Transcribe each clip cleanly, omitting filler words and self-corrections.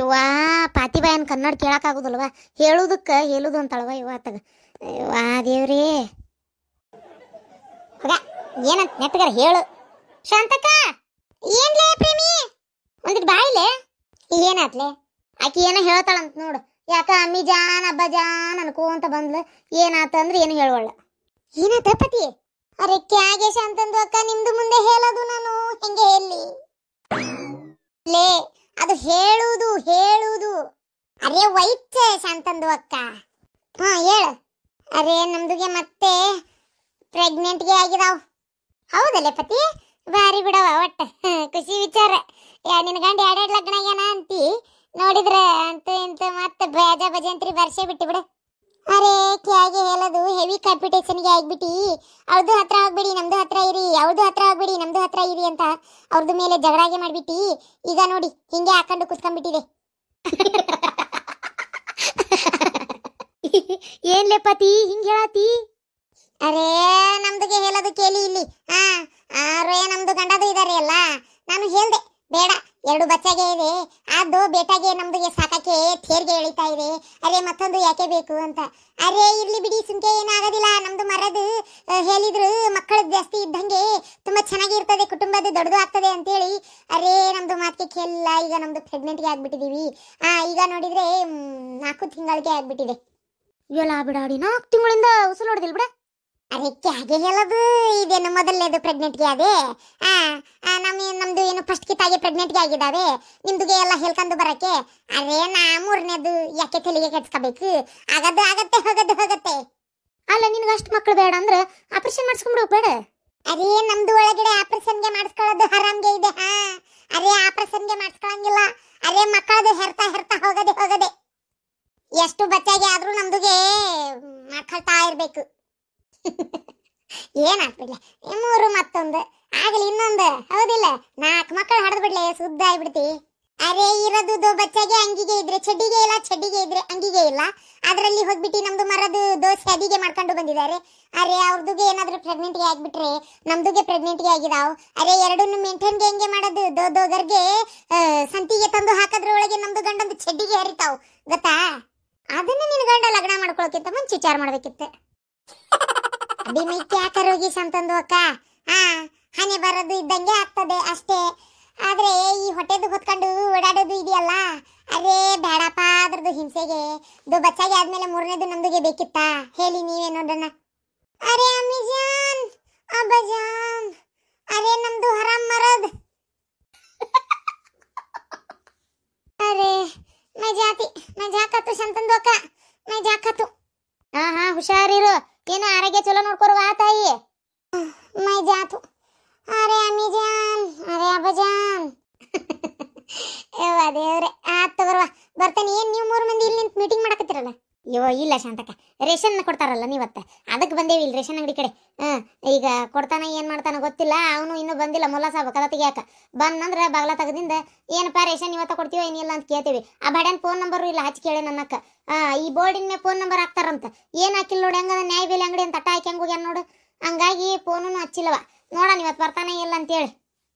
ಯವ್ವಾ ಪಾತಿಬಾಯನ್ ಕನ್ನಡ ಕೇಳಕ್ಕಾಗುದಲ್ವ, ಹೇಳುದಕ್ಕೆ ಹೇಳುದು ಅಂತಳವ ಇವತ್ತಾಗ. ಯವ್ವಾ ದೇವ್ರೇ, ಏನಂತ ನೆಟ್ಟಗಾರ ಹೇಳು. ಶಾಂತಕ್ಕ, ಏನ್ಲೇ ಪ್ರೇಮಿ, ಒಂದಿಟ್ಟು ಬಾಯಿಲೆ. ಏನಾತ್ಲೆ? ಆಕಿ ಏನೋ ಹೇಳ್ತಾಳಂತ ನೋಡು. ಯಾಕ ಅಮ್ಮಿ ಜಾನ್ ಅಬ್ಬ ಜಾನ್ ಅನ್ಕೋಂತ ಬಂದ್ಲು. ಏನಾತಂದ್ರೆ ಏನು ಹೇಳುವಳ್ಳ. ಏನಾತ ಪತಿ? ಅರೆ ಕ್ಯಾಗೆ ಶಾಂತಂದು ಅಕ್ಕ, ನಿಮ್ದು ಮುಂದೆ ಹೇಳೋದು ನಾನು ಹೆಂಗೆ ಹೇಳಿ ಲೇ? ಅದು ಹೇಳುವುದು ಹೇಳುವುದು. ಅರೆ ವೈಟ್ ಶಾಂತಂದು ಅಕ್ಕ. ಹಾ ಹೇಳು. ಅರೆ ನಮ್ದುಗೆ ಮತ್ತೆ ಪ್ರೆಗ್ನೆಂಟ್ಗೆ ಆಗಿದಾವ್. ಹೌದಲ್ಲೇ ಪತಿ? ಬಾರಿ ಬಿಡವ, ಒಟ್ಟ ಖುಷಿ ವಿಚಾರ. ನಿನ್ ಗಂಡ ಎರಡೆರಡು ಲಗ್ನ ಆಗ್ಯಾನ ಅಂತಿ ನೋಡಿದ್ರ, ಅಂತ ಇಂತ ಮತ್ತೆ ಬೇಜ ಬಜಂತ್ರಿ ಬರ್ಸೇ ಬಿಟ್ಟು ಬಿಡ. ಅರೆ ಕ್ಯಾಗೆ ಹೇಳೋದು ಹೆವಿ ಕಾಂಪಿಟೇಷನ್ಗೆ ಆಗ್ಬಿಟ್ಟಿ. ಅವ್ರದ್ದು ಹತ್ರ ಹೋಗ್ಬಿಡಿ ನಮ್ದು ಹತ್ರ ಇರಿ, ಅವ್ರದ್ದು ಹತ್ರ ಹೋಗ್ಬಿಡಿ ನಮ್ದು ಹತ್ರ ಇರಿ ಅಂತ ಅವ್ರದ್ದು ಮೇಲೆ ಜಗಳಾಗೆ ಮಾಡ್ಬಿಟ್ಟಿ. ಈಗ ನೋಡಿ ಹಿಂಗೆ ಹಾಕೊಂಡು ಕುತ್ಕೊಂಡ್ಬಿಟ್ಟಿದೆ. ಏನ್ಲೇ ಪತಿ ಹಿಂಗೆ ಹೇಳತಿ? ಅರೇ ನಮ್ದುಗೆ ಹೇಳೋದು ಕೇಳಿ ಇಲ್ಲಿ. ಅರೇ ನಮ್ದು ಗಂಡದು ಇದಾರೆ ಅಲ್ಲ, ನಾನು ಹೇಳ್ದೆ ಬೇಡ, 2 ಬಚ್ಚಾಗೆ ಇದೆ, ಅದು ಬೇಟಾಗೆ ನಮ್ದುಗೆ ಸಾಕಕ್ಕೆ ಥೇರ್ಗೆ ಎಳಿತಾ ಇದೆ. ಅರೆ ಮತ್ತೊಂದು ಯಾಕೆ ಬೇಕು ಅಂತ. ಅರೆ ಇರ್ಲಿ ಬಿಡಿ, ಸುಮ್ಕೆ ಏನಾಗೋದಿಲ್ಲ. ನಮ್ದು ಮರದು ಹೇಳಿದ್ರು ಮಕ್ಕಳು ಜಾಸ್ತಿ ಇದ್ದಂಗೆ ತುಂಬಾ ಚೆನ್ನಾಗಿರ್ತದೆ, ಕುಟುಂಬದ ದೊಡ್ಡದು ಆಗ್ತದೆ ಅಂತೇಳಿ. ಅರೇ ನಮ್ದು ಮಾತಿಗೆ ಕೇಳಿಲ್ಲ. ಈಗ ನಮ್ದು ಪ್ರೆಗ್ನೆಂಟ್ಗೆ ಆಗ್ಬಿಟ್ಟಿದೀವಿ. ಈಗ ನೋಡಿದ್ರೆ 4 ತಿಂಗಳಿಗೆ ಆಗ್ಬಿಟ್ಟಿದೆ. ಇವೆಲ್ಲ ಬಿಡಾಡಿ 4 ತಿಂಗಳಿಂದ ಉಸಿರು ಹೊಡೆದಿಲ್ಲ ಬಿಡ. ಅರೆ ಹಾಗೆ ಹೇಳೋದು, ಇದೇನು ಮೊದಲನೇದು ಪ್ರೆಗ್ನೆಂಟ್ಗೆ ಅದೇ. ನಮ್ದು ಏನು ಫಸ್ಟ್ ಕಿತ್ತಾಗಿ ಪ್ರೆಗ್ನೆಂಟ್ಗೆ ಆಗಿದ್ದಾವೆ, ನಿಮ್ದುಗೆ ಎಲ್ಲ ಹೇಳ್ಕೊಂಡು ಬರಕ್ಕೆ. ಅರೆ ನಾ 3ನೇದು ಯಾಕೆ ತಲೆಗೆ ಕೆಡ್ಸ್ಕೋಬೇಕು? ಆಗತ್ತೆ ಹೋಗತ್ತೆ. ಅಲ್ಲ ನಿನ್ಗೆ ಅಷ್ಟು ಮಕ್ಕಳು ಬೇಡ ಅಂದ್ರೆ ಆಪರೇಷನ್ ಮಾಡಿಸ್ಕೊಂಡ್ಬಿಡು ಬೇಡ. ಅರೆ ನಮ್ದು ಒಳಗಡೆ ಆಪರೇಷನ್ಗೆ ಮಾಡಿಸ್ಕೊಳ್ಳೋದು ಹರಾಮ್ಗೆ ಇದೆ. ಅರೆ ಆಪರೇಷನ್ಗೆ ಮಾಡಿಸ್ಕೊಳಂಗಿಲ್ಲ. ಅರೆ ಮಕ್ಕಳದು ಹೆರ್ತಾ ಹೋಗದೆ ಎಷ್ಟು ಬಚ್ಚಾಗಿ ಆದ್ರೂ ನಮ್ದುಗೆ ಮಾಡ್ಕೊಳ್ತಾ ಇರ್ಬೇಕು. ಏನಾಗ್ಬಿಡ್ಲೆ 3 ಮತ್ತೊಂದು ಆಗಲಿ ಇನ್ನೊಂದು, ಹೌದಿಲ್ಲ? 4 ಮಕ್ಕಳು ಹಡ್ದು ಬಿಡ್ಲೆ, ಸುದ್ದ ಆಗ್ಬಿಡ್ತಿ. ಅರೆ ಇರೋದು ಬಚ್ಚಾಗೆ ಅಂಗಿಗೆ ಇದ್ರೆ ಚಡ್ಡಿಗೆ ಇಲ್ಲ, ಚಡ್ಡಿಗೆ ಇದ್ರೆ ಅಂಗಿಗೆ ಇಲ್ಲ. ಅದರಲ್ಲಿ ಹೋಗ್ಬಿಟ್ಟು ನಮ್ದು ಮರದು ದೋಸೆ ಅಡಿಗೆ ಮಾಡ್ಕೊಂಡು ಬಂದಿದ್ದಾರೆ. ಅರೆ ಅವ್ರದುಗೆ ಏನಾದ್ರೂ ಪ್ರೆಗ್ನೆಂಟ್ಗೆ ಆಗ್ಬಿಟ್ರೆ ನಮ್ದುಗೆ ಪ್ರೆಗ್ನೆಂಟ್ಗೆ ಆಗಿದಾವ್. ಅರೆ ಎರಡನ್ನು ಮೇಂಟೈನ್ಗೆ ಹೆಂಗೆ ಮಾಡೋದು? ದೋಗರ್ಗೆ ಸಂತಿಗೆ ತಂದು ಹಾಕೋದ್ರೊಳಗೆ ನಮ್ದು ಗಂಡಂದು ಚಡ್ಡಿಗೆ ಹರಿತಾವ್, ಗೊತ್ತಾ? ಅದನ್ನ ನಿನ್ ಗಂಡ ಲಗ್ನ ಮಾಡ್ಕೊಳಕ್ಕಿಂತ ಮುಂಚೆ ವಿಚಾರ ಮಾಡ್ಬೇಕಿತ್ತು. ಅಭಿಮೈಕ್ಯ ಯಾಕರೋಗಿ ಸಂತಂದು ಅಕ್ಕ. ಹನಿ ಬರೋದು ಇದ್ದಂಗೆ ಆಗ್ತದೆ ಅಷ್ಟೇ. ಆದ್ರೆ ಈ ಹೊಟ್ಟೆದು ಹೊತ್ಕೊಂಡು ಓಡಾಡೋದು ಇದೆಯಲ್ಲ, ಅರೇ ಬೇಡಪ್ಪ ಅದ್ರದ್ದು ಹಿಂಸೆಗೆ. ಬಚ್ಚಾಗೆ ಆದ್ಮೇಲೆ 3ನೇದು ನಮ್ದುಗೆ ಬೇಕಿತ್ತಾ? ಹೇಳಿ ನೀವೇ ನೋಡೋಣ. ಅರೆ ಅಮ್ಮಿಜಾನ್ ಅಬ್ಬಜಾನ್, ಅರೆ ನಮ್ದು ಹರಾಮ್ ಮರದ್. ಅರೆ ಮಜಾಕತ್ತು ಸಂತಂದು ಅಕ್ಕ, ಮಜಾಕತ್ತು. ಹುಷಾರಿರು, ಏನು ಆರೋಗ್ಯ ಚಲೋ ನೋಡ್ಕೊರುವ ತಾಯಿ. ಮೈ ಜಾತು. ಅರೆ ಅಮ್ಮಿಜಾನ್, ಅರೆ ಅಬ್ಬಜಾನ್. ದೇವ್ರೆ ಆತ್ ತಗೋರ್ವ, ಬರ್ತಾನೆ. ಏನ್ ನೀವು 3 ಮಂದಿ ಇಲ್ಲಿ ನಿಂತು ಮೀಟಿಂಗ್ ಮಾಡಕತ್ತಿರಲ್ಲ? ಇಲ್ಲ ಶಾಂತಕ್ಕ, ರೇಷನ್ ಕೊಡ್ತಾರಲ್ಲ ನೀವತ್ತ, ಅದಕ್ಕೆ ಬಂದೇವಿ ಇಲ್ಲಿ ರೇಷನ್ ಅಂಗಡಿ ಕಡೆ. ಈಗ ಕೊಡ್ತಾನ ಏನ್ ಮಾಡ್ತಾನ ಗೊತ್ತಿಲ್ಲ. ಅವನು ಇನ್ನೂ ಬಂದಿಲ್ಲ, ಮೊಲ್ಲ ಸಾಬ್ ಕದ ತೆಗಿಯಾಕ. ಬಂದಂದ್ರೆ ಬಾಗ್ಲ ತಗದಿಂದ ಏನಪ್ಪ ರೇಷನ್ ಇವತ್ತ ಕೊಡ್ತೀವೋ ಏನಿಲ್ಲ ಅಂತ ಕೇಳ್ತೀವಿ. ಆ ಬಡ್ಯಾನ್ ಫೋನ್ ನಂಬರು ಇಲ್ಲ, ಹಚ್ಚಿ ಕೇಳಿ ನನ್ನಕ್ಕ. ಈ ಬೋರ್ಡಿನ ಮೇಲೆ ಫೋನ್ ನಂಬರ್ ಹಾಕ್ತಾರಂತ. ಏನ್ ಹಾಕಿಲ್ಲ ನೋಡಿ, ಹಂಗದ ನ್ಯಾಯ ಬೆಲೆ ಅಂಗಡಿ ಅಂತ ಅಟ್ಟ ಹಾಕಿ ಹಂಗ ಹೋಗ್ಯಾನ ನೋಡು. ಹಂಗಾಗಿ ಫೋನು ಹಚ್ಚಿಲ್ಲವ. ನೋಡೋಣ ಇವತ್ತು ಬರ್ತಾನೆ ಇಲ್ಲ ಅಂತೇಳಿ.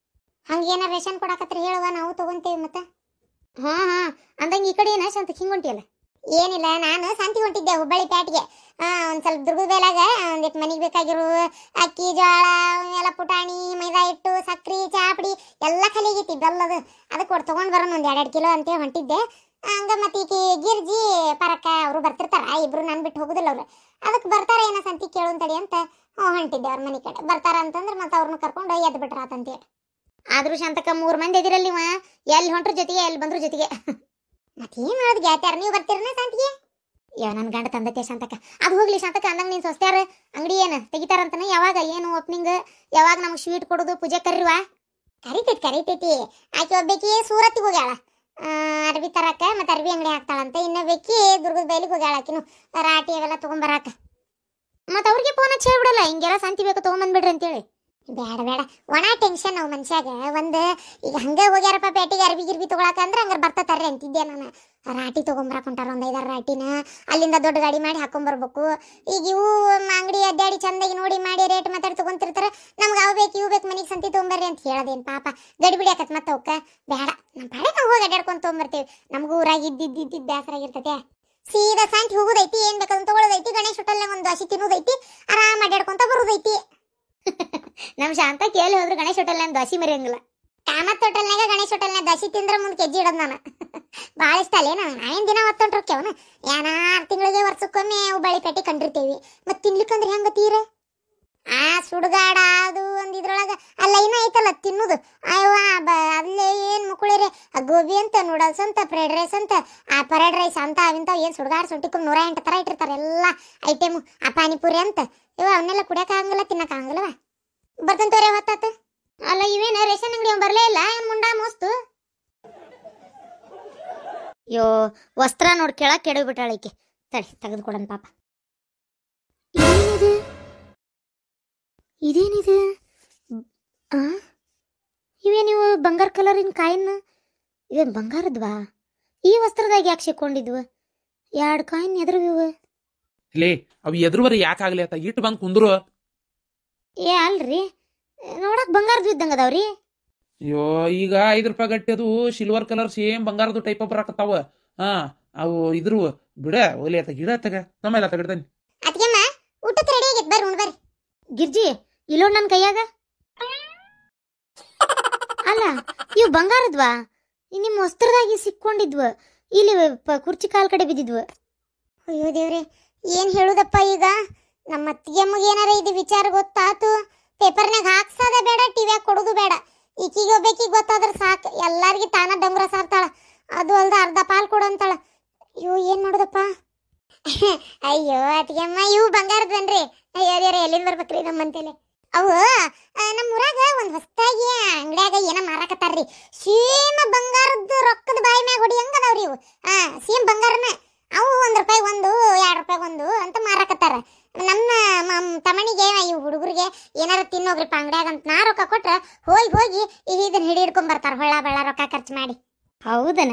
ಹಂಗೇನ ರೇಷನ್ ಕೊಡಾಕತ್ರಿ ಹೇಳುವ, ನಾವು ತಗೊಂತೇವಿ ಮತ್ತೆ. ಅಂದಂಗೆ ಈ ಕಡೆ ಏನ ಶಾಂತ ಹಿಂಗ್ ಹೊಂಟಿಯಲ್ಲ? ಏನಿಲ್ಲ, ನಾನು ಸಂತಿ ಹೊಂಟಿದ್ದೆ ಹುಬ್ಬಳ್ಳಿ ಪ್ಯಾಟಿಗೆ. ಒಂದ್ ಸ್ವಲ್ಪ ದುರ್ಗದ ಬೇಲಾಗ ಒಂದಿಟ್ಟು ಮನೆಗೆ ಬೇಕಾಗಿರೋ ಅಕ್ಕಿ, ಜೋಳ, ಎಲ್ಲ ಪುಟಾಣಿ, ಮೈದಾ ಹಿಟ್ಟು, ಸಕ್ರಿ, ಚಾಪಡಿ ಎಲ್ಲ ಖಾಲಿಯಾಗೈತಿ ಬೆಲ್ಲದು. ಅದಕ್ಕೆ ಕೊಟ್ಟು ತೊಗೊಂಡು ಬರೋಣ ಒಂದು 2-2 ಕಿಲೋ ಅಂತೇಳಿ ಹೊಂಟಿದ್ದೆ. ಹಂಗ ಮತ್ತೆ ಈಗ ಗಿರ್ಜಿ ಪರಕ್ಕ ಅವರು ಬರ್ತಿರ್ತಾರ, ಇಬ್ರು ನಾನು ಬಿಟ್ಟು ಹೋಗುದಿಲ್ಲ ಅವ್ರು. ಅದಕ್ಕೆ ಬರ್ತಾರ ಏನೋ ಸಂತಿ ಕೇಳೋಂತಡಿ ಅಂತ ಹೊಂಟಿದ್ದೆ ಅವ್ರ ಮನೆ ಕಡೆ. ಬರ್ತಾರ ಅಂತಂದ್ರೆ ಮತ್ತೆ ಅವ್ರನ್ನ ಕರ್ಕೊಂಡು ಎದ್ದು ಬಿಟ್ರ ಆತಂತೇಳಿ. ಆದ್ರೂ ಶಾಂತಕ್ಕ 3 ಮಂದಿ ಎದಿರಲ್ಲಿ ಎಲ್ಲಿ ಹೊಂಟ್ರ ಜೊತೆಗೆ, ಎಲ್ಲಿ ಬಂದ್ರು ಜೊತೆಗೆ. ಮತ್ತೇನ್ ಮಾಡೋದು ಗ್ಯಾತ್ಯಾರ, ನೀವು ಬರ್ತೀರನ ಶಾಂತಿಗೆ? ನನ್ನ ಗಂಡ ತಂದತೆ ಶಾಂತಕ್ಕ. ಅದು ಹೋಗ್ಲಿ ಶಾಂತಕ್ಕ, ಅಂದಂಗ ನೀನ್ ಸೊಸ್ತ್ಯಾರ ಅಂಗಡಿ ಏನು ತೆಗಿತಾರಂತನ? ಯಾವಾಗ ಏನು ಓಪನಿಂಗ್? ಯಾವಾಗ ನಮ್ಗೆ ಸ್ವೀಟ್ ಕೊಡೋದು? ಪೂಜೆ ಕರೀವಾ? ಕರಿತೈತಿ. ಆಕೆ ಒಬ್ಬೇಕಿ ಸೂರತ್ತಿಗೆ ಹೋಗ್ಯಾಳ ಅರ್ಬಿ ತರಕ, ಮತ್ತೆ ಅರ್ಬಿ ಅಂಗಡಿ ಹಾಕ್ತಾಳಂತ. ಇನ್ನೊಬ್ಬೇಕಿ ದುರ್ಗದ ಬೈಲಿಗೆ ಹೋಗ್ಯಾಳ, ಆಕಿನು ರಾಟಿ ಅವೆಲ್ಲ ತಗೊಂಬರಾಕ. ಮತ್ತೆ ಅವ್ರಿಗೆ ಫೋನ್ ಹಚ್ಚಿ ಹೇಳ್ಬಿಡಲ್ಲ, ಹಿಂಗೆಲ್ಲ ಸಂತಿ ಬೇಕು ತಗೊಂಬಂದ್ಬಿಡ್ರಿ ಅಂತೇಳಿ. ಬೇಡ ಬೇಡ, ಒಣ ಟೆನ್ಷನ್ ನಾವು ಮನುಷ್ಯಾಗ. ಒಂದು ಈಗ ಹಂಗೆ ಹೋಗ್ಯಾರಪ್ಪ ಪೇಟೆಗೆ ಅರ್ಬಿ ಗಿರ್ಬಿ ತಗೊಳಕ ಅಂದ್ರೆ ಹಂಗಾರೆ ಬರ್ತಾರ್ರಿ ಅಂತಿದ್ದೆ ನಾನು. ರಾಟಿ ತೊಗೊಂಬರಕ್ ಹೊಂಟಾರ, ಒಂದು 5-6 ರಾಟಿನ ಅಲ್ಲಿಂದ ದೊಡ್ಡ ಗಾಡಿ ಮಾಡಿ ಹಾಕೊಂಬರ್ಬೇಕು. ಈಗ ಇವು ಅಂಗಡಿ ಅಡ್ಡಾಡಿ ಚಂದಾಗಿ ನೋಡಿ ಮಾಡಿ ರೇಟ್ ಮಾತಾಡಿ ತೊಗೊಂತಿರ್ತಾರೆ. ನಮ್ಗೆ ಅವು ಬೇಕು ಇವು ಬೇಕು, ಮನೆಗೆ ಸಂತಿ ತೊಗೊಂಬರ್ರಿ ಅಂತ ಹೇಳೋದೇನು ಪಾಪ ಗಡಿಬಿಡಿ ಆಕತ್ ಮತ್ತೆ ಅವಕ್ಕೆ. ಬೇಡ, ನಮ್ಮ ಪಡೆ ನಾವು ಹೋಗಿ ಅಡ್ಡಾಡ್ಕೊಂಡು ತೊಗೊಂಬರ್ತೀವಿ. ನಮಗೂ ಊರಾಗ ಇದ್ದಿದ್ದು ಬೇಸರ ಆಗಿರ್ತೈತೆ. ಸೀದಾ ಸಂತಿ ಹೋಗೋದೈತಿ, ಏನು ಬೇಕಂತ ತೊಗೊಳೋದೈತಿ, ಗಣೇಶ ಹೋಟೆಲ್ನಾಗ ಒಂದು ಹಸಿ ತಿನ್ನೋದೈತಿ, ಆರಾಮ ಅಡ್ಡಾಡ್ಕೊಂತ ಬರೋದೈತಿ. ನಮ್ಮ ಶಾಂತ ಕೇಳಿ ಹೋದ್ರೆ ಗಣೇಶ ಹೋಟೆಲ್ನಾಗ ದೋಸೆ ಮರಿಯಂಗಿಲ್ಲ. ಕಾಮತ್ ಹೋಟೆಲ್ನಾಗ ಗಣೇಶ ಹೋಟೆಲ್ನಾಗ ದೋಸೆ ತಿಂದ್ರೆ ಮುಂದೆ ಕೆಜಿ ಇಡೋದು ನಾನು. ಭಾಳ ಇಷ್ಟ ಅಲ್ಲೇನು, ನಾವೇನು ದಿನ ಹೊತ್ತೊಂಡ್ರಕ್ಕೆವನು ಏನ 6 ತಿಂಗಳಿಗೆ ವರ್ಷಕ್ಕೊಮ್ಮೆ ಅವು ಬಳಿ ಪೆಟ್ಟಿ ಕಂಡಿರ್ತೇವಿ. ಮತ್ತೆ ತಿನ್ಲಿಕ್ಕಂದ್ರೆ ಹೆಂಗೆ ತೀರ ಆ ಸುಡುಗಾಡ ಅದು ಒಂದು ಇದ್ರೊಳಗೆ ಅಲ್ಲ ಇನ್ನೂ ಐತಲ್ಲ ತಿನ್ನೋದು. ಅಯ್ಯವ ಅಲ್ಲೇ ಏನು ಮುಕ್ಕುಳಿರಿ, ಆ ಗೋಬಿ ಅಂತ, ನೂಡಲ್ಸ್ ಅಂತ, ಫ್ರೈಡ್ ರೈಸ್ ಅಂತ, ಆ ಫ್ರೈಡ್ ರೈಸ್ ಅಂತ ಅವಿಂತಾವ್ ಏನು ಸುಡುಗಾಡ ಸುಟ್ಟಿಕೊಂಡು 108 ಥರ ಇಟ್ಟಿರ್ತಾರೆ ಎಲ್ಲ ಐಟಮು. ಆ ಪಾನಿಪುರಿ ಅಂತ ಇವ ಅವನ್ನೆಲ್ಲ ಕುಡಿಯೋಕ್ಕಾಗಂಗಿಲ್ಲ, ತಿನ್ನೋಕ್ಕಾಗಂಗಿಲ್ಲವ. ಬರ್ತಂತ ತೋರೆ ಹೊತ್ತಾತು. ಅಲ್ಲ ಇವೇನು ರೇಷನ್ ಅಂಗಡಿ ಅವ್ನು ಬರಲೇ ಇಲ್ಲ, ಏನು ಮುಂಡ ಮೋಸ್ತು. ಯೋ ವಸ್ತ್ರ ನೋಡಿ ಕೆಳಗೆ ಕೆಡವಿಬಿಟ್ಟಾಳಿಕೆ. ತಡಿ ತೆಗೆದು ಕೊಡೋಣ ಪಾಪ. ಇದೇನಿದು ಇದೇನಿದು ಆ ಇವೇನಿವು ಬಂಗಾರ ಕಲರಿನ ಕಾಯಿನ್? ಇವೇನು ಬಂಗಾರದ್ವಾ? ಈ ವಸ್ತ್ರದಾಗ ಯಾಕೆ ಸಿಕ್ಕೊಂಡಿದ್ವು? 2 ಕಾಯಿನ್ ಎದ್ರವಿವು? ಲೇ ಅವು ಎದುರುವರೆ ಯಾಕಾಗ್ಲಿ ಆತ ಇಟ್ಟು ಬಂದು ಕುಂದ್ರು. ಏ ಅಲ್ರಿ, ನೋಡಕ್ ಬಂಗಾರದ್ದು ಇದ್ದಂಗ ಅದಾವ್ರಿ. ಅಯ್ಯೋ ಈಗ 5 ರೂಪಾಯಿ ಗಟ್ಟಿ ಅದು ಸಿಲ್ವರ್ ಕಲರ್ ಸೇಮ್ ಬಂಗಾರದು ಟೈಪ್ ಬರಾಕತ್ತಾವ. ಹಾ ಅವು ಇದ್ರು ಬಿಡ ಒಲಿ ಆತ ಗಿಡ ತಗ ನಮ್ಮೆಲ್ಲ ತಗಡ್ತಾನೆ. ಅದಕ್ಕೆಮ್ಮ ಊಟಕ್ಕೆ ರೆಡಿ ಆಗೈತೆ, ಬರ್ರಿ ಉಣ್ಬರ್ರಿ. ಗಿರ್ಜಿ ಇಲ್ಲೋಡ್ ನನ್ನ ಕೈಯಾಗ. ಅಲ್ಲ ಇವು ಬಂಗಾರದ್ವಾ? ನಿಮ್ಮ ವಸ್ತ್ರದಾಗಿ ಸಿಕ್ಕೊಂಡಿದ್ವು, ಇಲ್ಲಿ ಕುರ್ಚಿ ಕಾಲ್ ಕಡೆ ಬಿದ್ದಿದ್ವು. ಅಯ್ಯೋ ದೇವ್ರಿ, ಏನ್ ಹೇಳುದಪ್ಪ ಈಗ? ನಮ್ಮ ಅತ್ತಿಗೆಮ್ಮಗೆ ಏನಾರ ಇದು ವಿಚಾರ ಗೊತ್ತಾತು, ಪೇಪರ್ನಾಗ ಹಾಕ್ಸೋದ ಬೇಡ, ಟಿವಿಯಾಗ ಕೊಡೋದು ಬೇಡ. ಈಕಿಗೆ ಒಬ್ಬೇಕಿಗೆ ಗೊತ್ತಾದ್ರೆ ಸಾಕು, ಎಲ್ಲಾರ್ಗಿ ತಾನ ಡಂಗ್ರ ಸಾರ್ತಾಳ. ಅದು ಅಲ್ದ ಅರ್ಧ ಪಾಲ್ ಕೊಡು ಅಂತಾಳ. ಅಯ್ಯೋ ಏನ್ ಮಾಡೋದಪ್ಪ? ಅಯ್ಯೋ ಅತ್ತಿಗೆಮ್ಮ ಇವು ಬಂಗಾರದನ್ರಿ. ಅಯ್ಯೋ ದೇವ್ರೆ, ಎಲ್ಲಿಂದ ಬರ್ಬೇಕ್ರಿ ನಮ್ಮಂತೇಳಿ. ಅವು ನಮ್ಮ ಊರಾಗ ಒಂದು ಹೊಸದಾಗಿ ಅಂಗಡಿಯಾಗ ಏನೋ ಮಾರಾಕತ್ತಾರ್ರಿ. ಸೇಮ್ ಬಂಗಾರದ ರೊಕ್ಕದ ಬಾಯಿ ಮ್ಯಾಗ ಹೊಡಿಯಂಗದವ್ರಿ ಇವು. ಸೇಮ್ ಬಂಗಾರನ ಅವು 1 ರೂಪಾಯಿ ಒಂದು 2 ರೂಪಾಯಿ ಒಂದು ಅಂತ ಮಾರಾಕತ್ತಾರ. ನಮ್ಮ ತಮ್ಮನಿಗೆ ಇವು ಹುಡುಗರಿಗೆ ಏನಾರು ತಿನ್ನೋಗ್ರಿಪ್ಪ ಅಂಗಡಿಯಾಗ ಅಂತ ನಾ ರೊಕ್ಕ ಕೊಟ್ರೆ ಹೋಗಿ ಇದನ್ನ ಹಿಡಿಡ್ಕೊಂಡ್ ಬರ್ತಾರ, ಹೊಳ್ಳ ರೊಕ್ಕ ಖರ್ಚು ಮಾಡಿ. ಹೌದನ?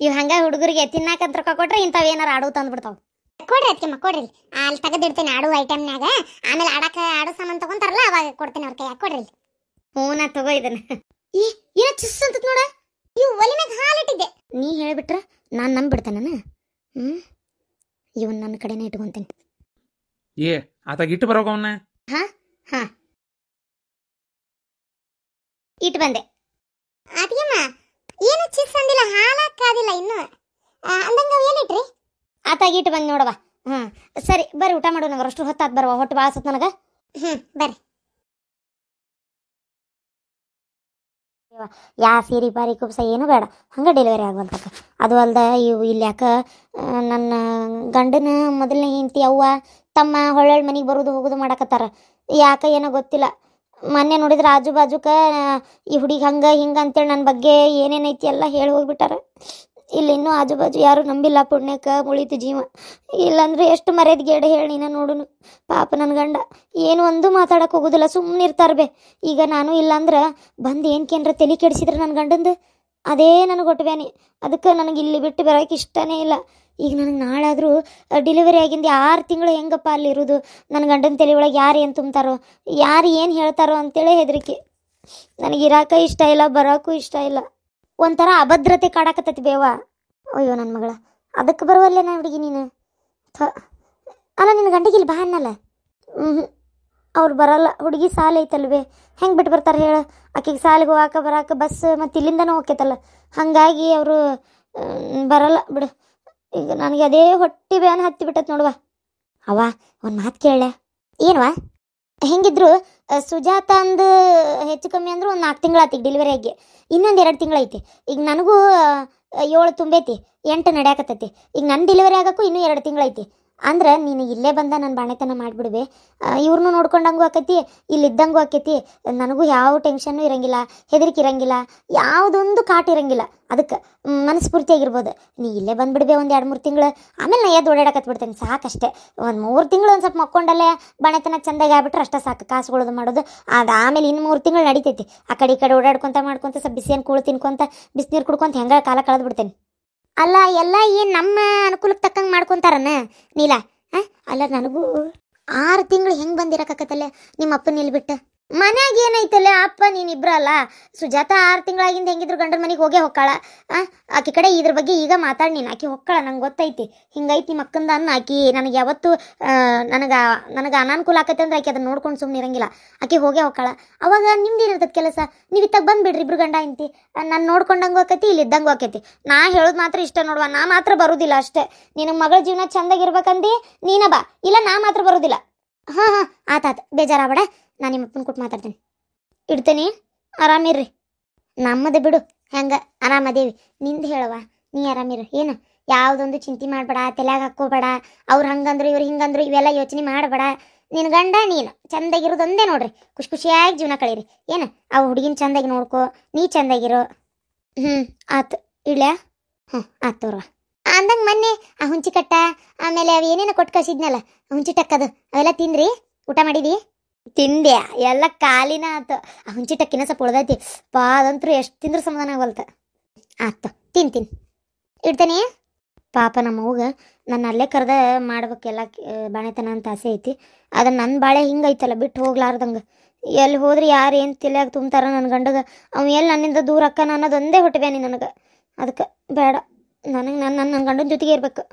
ಇವು ಹಂಗ ಹುಡುಗರಿಗೆ ತಿನ್ನಾಕಂತ ರೊಕ್ಕ ಕೊಟ್ರೆ ಇಂಥವು ಏನಾರು ಆಡು ತಂದ್ಬಿಡ್ತಾವ. ಕೊಡ್ರಿ ಅದಕ್ಕೆಮ್ಮ ಕೊಡ್ರಿ, ಅಲ್ಲಿ ತೆಗೆದಿಡ್ತೇನೆ ಆಡು ಐಟಮ್ನಾಗ. ಆಮೇಲೆ ಆಡೋ ಸಾಮಾನು ತಗೊಂತಾರಲ್ಲ ಅವಾಗ ಕೊಡ್ತೇನೆ ಅವ್ರ ಕೈಯಾಗ. ಕೊಡ್ರಿ. ಹೂನಾ ತಗೋ ಇದನ್ನ. ಏನ ಚಿಸ್ ಅಂತ ನೋಡ, ಇವು ಒಲಿ ಮ್ಯಾಗ ಹಾಲಿಟ್ಟಿದ್ದೆ. ನೀ ಹೇಳಿಬಿಟ್ರ ನಾನು ನಂಬಿಡ್ತೇನೆ. ಇವನ್ ನನ್ನ ಕಡೆನೇ ಇಟ್ಕೊಂತೇನೆ. ಏ ಆತಾಗ ಇಟ್ಟು ಬರೋಗವನ್ನ. ಹಾ ಇಟ್ಟು ಬಂದೆ. ಅದಿಯಮ್ಮ ಏನು ಚಿಸ್ ಅಂದಿಲ್ಲ, ಹಾಲಾಕಾದಿಲ್ಲ ಇನ್ನು ಅಂದಂಗ ಏನಿಟ್ರಿ? ಆತಾಗ ಇಟ್ಟು ಬಂದು ನೋಡವ. ಸರಿ ಬರ್ರಿ ಊಟ ಮಾಡು, ನಂಗೆ ಅಷ್ಟು ಹೊತ್ತಾತ್ ಬರುವ, ಹೊಟ್ಟೆ ಭಾಳ ಸತ್ ನನಗೆ. ಬರ್ರಿ. ಯಾ ಸೀರೆ ಬಾರಿ ಕುಬ್ಸ ಏನು ಬೇಡ, ಹಂಗೆ ಡೆಲಿವರಿ ಆಗುವಂತಕ್ಕ. ಅದು ಅಲ್ದ ಇವು ಇಲ್ಲಿ ಯಾಕೆ ನನ್ನ ಗಂಡನ ಮೊದಲನೇ ಹೆಂಡತಿ ಅವ್ವ ತಮ್ಮ ಹೊಳ್ಳೊಳ್ಳೆ ಮನೆಗೆ ಬರೋದು ಹೋಗೋದು ಮಾಡಕತ್ತಾರ. ಯಾಕೆ ಏನೋ ಗೊತ್ತಿಲ್ಲ. ಮೊನ್ನೆ ನೋಡಿದ್ರೆ ಆಜು ಬಾಜುಕ ಈ ಹುಡುಗಿ ಹಂಗೆ ಹಿಂಗೆ ಅಂತೇಳಿ ನನ್ನ ಬಗ್ಗೆ ಏನೇನೈತಿ ಎಲ್ಲ ಹೇಳಿ ಹೋಗ್ಬಿಟ್ಟಾರ. ಇಲ್ಲಿ ಇನ್ನೂ ಆಜು ಬಾಜು ಯಾರು ನಂಬಿಲ್ಲ. ಪುಣ್ಯಕ್ಕೆ ಮುಳೀತು ಜೀವ. ಇಲ್ಲಾಂದ್ರೆ ಎಷ್ಟು ಮರ್ಯಾದೆಗೇಡು ಹೇಳಿ ನೀನು ನೋಡುನು. ಪಾಪ ನನ್ನ ಗಂಡ ಏನು ಒಂದು ಮಾತಾಡಕ್ಕೆ ಹೋಗೋದಿಲ್ಲ, ಸುಮ್ಮನೆ ಇರ್ತಾರೆ ಬೇ. ಈಗ ನಾನು ಇಲ್ಲಾಂದ್ರೆ ಬಂದು ಏನಕ್ಕೇನ್ರ ತಲೆ ಕೆಡಿಸಿದ್ರೆ ನನ್ನ ಗಂಡಂದು ಅದೇ ನನಗೆ ಒಟ್ಬೇನೆ. ಅದಕ್ಕೆ ನನಗೆ ಇಲ್ಲಿ ಬಿಟ್ಟು ಬರೋಕ್ಕೆ ಇಷ್ಟನೇ ಇಲ್ಲ. ಈಗ ನನಗೆ ನಾಳಾದರೂ ಡೆಲಿವರಿ ಆಗಿಂದ 6 ತಿಂಗಳು ಹೆಂಗಪ್ಪ ಅಲ್ಲಿರೋದು? ನನ್ನ ಗಂಡನ ತಲೆ ಒಳಗೆ ಯಾರು ಏನು ತುಂಬ್ತಾರೋ, ಯಾರು ಏನು ಹೇಳ್ತಾರೋ ಅಂತೇಳಿ ಹೆದರಿಕೆ. ನನಗೆ ಇರಾಕ ಇಷ್ಟ ಇಲ್ಲ, ಬರೋಕ್ಕೂ ಇಷ್ಟ ಇಲ್ಲ. ಒಂಥರ ಅಭದ್ರತೆ ಕಾಡಕತ್ತೈತಿ ಬೇವ. ಅಯ್ಯೋ ನನ್ನ ಮಗಳ, ಅದಕ್ಕೆ ಬರುವಲ್ಲೇ ನಾ ಹುಡುಗಿ ನೀನು. ಅಲ್ಲ ನಿನ್ನ ಗಂಡಿಗೆ ಇಲ್ಲಿ ಬಾ ಅನ್ನಲ್ಲ. ಅವ್ರು ಬರಲ್ಲ. ಹುಡುಗಿ ಸಾಲ ಐತಲ್ವೇ, ಹೆಂಗೆ ಬಿಟ್ಟು ಬರ್ತಾರೆ ಹೇಳು? ಆಕೆಗೆ ಸಾಲಿಗೆ ಹೋಗಾಕ ಬರಾಕ ಬಸ್ ಮತ್ತು ಇಲ್ಲಿಂದನೂ ಹೋಗ್ತೈತಲ್ಲ, ಹಾಗಾಗಿ ಅವರು ಬರಲ್ಲ ಬಿಡು. ಈಗ ನನಗೆ ಅದೇ ಹೊಟ್ಟೆ ಬೇನ ಹತ್ತಿ ಬಿಟ್ಟತ್ ನೋಡುವ. ಅವ್ವ ಒಂದು ಮಾತು ಕೇಳ. ಏನವ? ಹೆಂಗಿದ್ರು ಸುಜಾತ ಅಂದು ಹೆಚ್ಚು ಕಮ್ಮಿ ಅಂದ್ರೆ ಒಂದು 4 ತಿಂಗಳು ಆತಿ ಡೆಲಿವರಿ ಆಗಿ. ಇನ್ನೊಂದು 2 ತಿಂಗಳೈತಿ. ಈಗ ನನಗೂ 7 ತುಂಬೈತಿ, 8 ನಡೆಯಾಕತ್ತೈತಿ. ಈಗ ನನ್ನ ಡೆಲಿವರಿ ಆಗೋಕ್ಕೂ ಇನ್ನೂ 2 ತಿಂಗಳೈತಿ. ಅಂದ್ರೆ ನೀನು ಇಲ್ಲೇ ಬಂದ ನನ್ನ ಬಾಣೆತನ ಮಾಡಿಬಿಡ್ಬೆ. ಇವ್ರನ್ನೂ ನೋಡ್ಕೊಂಡಂಗೂ ಆಕೈತಿ, ಇಲ್ಲಿದ್ದಂಗೂ ಆಕೈತಿ. ನನಗೂ ಯಾವ ಟೆನ್ಷನ್ನು ಇರಂಗಿಲ್ಲ, ಹೆದರಿಕೆ ಇರಂಗಿಲ್ಲ, ಯಾವುದೊಂದು ಕಾಟ ಇರಂಗಿಲ್ಲ. ಅದಕ್ಕೆ ಮನಸ್ಫೂರ್ತಿಯಾಗಿರ್ಬೋದು. ನೀ ಇಲ್ಲೇ ಬಂದ್ಬಿಡ್ಬೆ ಒಂದು 2-3 ತಿಂಗಳು. ಆಮೇಲೆ ನಾ ಎದ್ದು ಓಡಾಡಕತ್ಬಿಡ್ತೇನೆ, ಸಾಕಷ್ಟೇ. ಒಂದು 3 ತಿಂಗಳು ಒಂದು ಸ್ವಲ್ಪ ಮಕ್ಕೊಂಡಲ್ಲೇ ಬಾಣೆತನ ಚಂದಾಗಿ ಆಗ್ಬಿಟ್ರೆ ಅಷ್ಟೇ ಸಾಕು. ಕಾಸುಗಳದು ಮಾಡೋದು ಅದು ಆಮೇಲೆ ಇನ್ನು 3 ತಿಂಗಳು ನಡಿತೈತಿ. ಆ ಕಡೆ ಈ ಕಡೆ ಓಡಾಡ್ಕೊಂತ ಮಾಡ್ಕೊಂತ ಸ್ವಲ್ಪ ಬಿಸಿಯನ್ನು ಕೂಳು ತಿನ್ಕೊಂತ ಬಿಸಿನೀರು ಕುಡ್ಕೊಂತ ಹೆಂಗ ಕಾಲ ಕಳೆದು ಬಿಡ್ತೇನೆ. ಅಲ್ಲ ಎಲ್ಲ ಏನು ನಮ್ಮ ಅನುಕೂಲಕ್ಕೆ ತಕ್ಕಂಗೆ ಮಾಡ್ಕೊತಾರನ ನೀಲ? ಅಲ್ಲ ನನಗೂ 6 ತಿಂಗಳು ಹೆಂಗೆ ಬಂದಿರಕತ್ತಲ್ಲ ನಿಮ್ಮ ಅಪ್ಪನ ನಿಲ್ಬಿಟ್ಟು? ಮನ್ಯಾಗ ಏನೈತಲ್ಲ ಅಪ್ಪ ನೀನಿಬ್ರ ಅಲ್ಲ. ಸುಜಾತ 6 ತಿಂಗಳಾಗಿಂದ ಹೆಂಗಿದ್ರು ಗಂಡನ ಮನೆಗೆ ಹೋಗೇ ಹೊಕ್ಕಾಳ. ಆಕೆ ಕಡೆ ಇದ್ರ ಬಗ್ಗೆ ಈಗ ಮಾತಾಡಿ ನೀನು. ಆಕೆ ಹೊಕ್ಕಾಳ, ನಂಗೆ ಗೊತ್ತೈತಿ. ಹಿಂಗೈತಿ ನಿಮ್ಮ ಅಕ್ಕಂದ ಅನ್ನ. ಆಕಿ ನನಗೆ ಯಾವತ್ತು ನನಗೆ ಅನಾನುಕೂಲ ಆಕೈತೆ ಅಂದ್ರೆ ಆಕೆ ಅದನ್ನ ನೋಡ್ಕೊಂಡು ಸುಮ್ಮನೆ ಇರಂಗಿಲ್ಲ. ಆಕೆ ಹೋಗೇ ಹೊಕ್ಕಾಳ. ಅವಾಗ ನಿಮ್ದು ಏನಿರ್ತದೆ ಕೆಲಸ? ನೀವು ಇತ್ತಾಗ ಬಂದುಬಿಡ್ರಿ ಇಬ್ರು ಗಂಡ ಇಂತಿ. ನಾನು ನೋಡ್ಕೊಂಡಂಗೂ ಆಕೈತಿ, ಇಲ್ಲಿ ಇದ್ದಂಗೂ ಆಕೈತಿ. ನಾ ಹೇಳೋದು ಮಾತ್ರ ಇಷ್ಟ ನೋಡುವ, ನಾ ಮಾತ್ರ ಬರೋದಿಲ್ಲ ಅಷ್ಟೇ. ನಿನಗೆ ಮಗಳ ಜೀವನ ಚಂದಾಗಿರ್ಬೇಕಂದು ನೀನ ಬಾ, ಇಲ್ಲ ನಾ ಮಾತ್ರ ಬರೋದಿಲ್ಲ. ಹಾಂ ಆತಾತ, ಬೇಜಾರಾಗಬೇಡ. ನಾನು ನಿಮ್ಮ ಅಪ್ಪನ ಕೊಟ್ಟು ಮಾತಾಡ್ತೀನಿ. ಇಡ್ತೇನೆ, ಆರಾಮಿರ್ರಿ. ನಮ್ಮದೇ ಬಿಡು, ಹೆಂಗೆ ಆರಾಮದೇವಿ. ನಿಂದು ಹೇಳವ, ನೀ ಆರಾಮಿರು. ಏನು ಯಾವುದೊಂದು ಚಿಂತೆ ಮಾಡಬೇಡ, ತಲೆಯಾಗ ಹಾಕ್ಕೋಬೇಡ. ಅವ್ರು ಹಂಗಂದ್ರು ಇವ್ರು ಹಿಂಗಂದ್ರು ಇವೆಲ್ಲ ಯೋಚನೆ ಮಾಡಬೇಡ. ನಿನ್ನ ಗಂಡ ನೀನು ಚಂದಾಗಿರೋದೊಂದೇ ನೋಡ್ರಿ. ಖುಷಿಯಾಗಿ ಜೀವನ ಕಳೀರಿ. ಏನು ಆ ಹುಡುಗಿನ ಚಂದಾಗಿ ನೋಡ್ಕೊ, ನೀ ಚಂದಾಗಿರೋ. ಆತು, ಇಡ್ಲ್ಯಾ? ಆತು ತೋರ್ವ. ಅಂದಂಗೆ ಮೊನ್ನೆ ಆ ಹುಂಚಿ ಕಟ್ಟ ಆಮೇಲೆ ಅವು ಏನೇನೋ ಕೊಟ್ಟು ಕಳಿಸಿದ್ನಲ್ಲ, ಹುಂಚಿ ಟಕ್ಕದು ಅವೆಲ್ಲ ತಿಂದ್ರಿ? ಊಟ ಮಾಡಿದಿ? ತಿಂದ್ಯಾ? ಎಲ್ಲ ಕಾಲಿನ ಆತು. ಆ ಹುಂಚಿ ಟಕ್ಕಿನ ಸ್ವಲ್ಪ ಉಳ್ದೈತಿ ಪಾ, ಅದಂತೂ ಎಷ್ಟು ತಿಂದ್ರೂ ಸಮಾಧಾನ ಆಗಲ್ತ. ಆತು, ತಿನ್ ಇಡ್ತೇನೆ. ಪಾಪ ನಮ್ಮ ಅವ್ಗ ನನ್ನ ಅಲ್ಲೇ ಕರೆದ ಮಾಡ್ಬೇಕೆಲ್ಲ ಬಾಣೆತನ ಅಂತ ಆಸೆ ಐತಿ. ಅದನ್ನು ನನ್ನ ಬಾಳೆ ಹಿಂಗೈತಲ್ಲ ಬಿಟ್ಟು ಹೋಗ್ಲಾರ್ದಂಗೆ. ಎಲ್ಲಿ ಹೋದ್ರೆ ಯಾರು ಏನು ತಲೆಯಾಗ ತುಂಬ್ತಾರ ನನ್ನ ಗಂಡಗೆ. ಅವ ಎಲ್ಲಿ ನನ್ನಿಂದ ದೂರ ಅಕ್ಕನ ಅನ್ನೋದೊಂದೇ ಹೊಟ್ಟಬೇನಿ ನನಗೆ. ಅದಕ್ಕೆ ಬೇಡ, ನನಗೆ ನನ್ನ ಗಂಡನ ಜೊತೆಗೆ ಇರ್ಬೇಕು.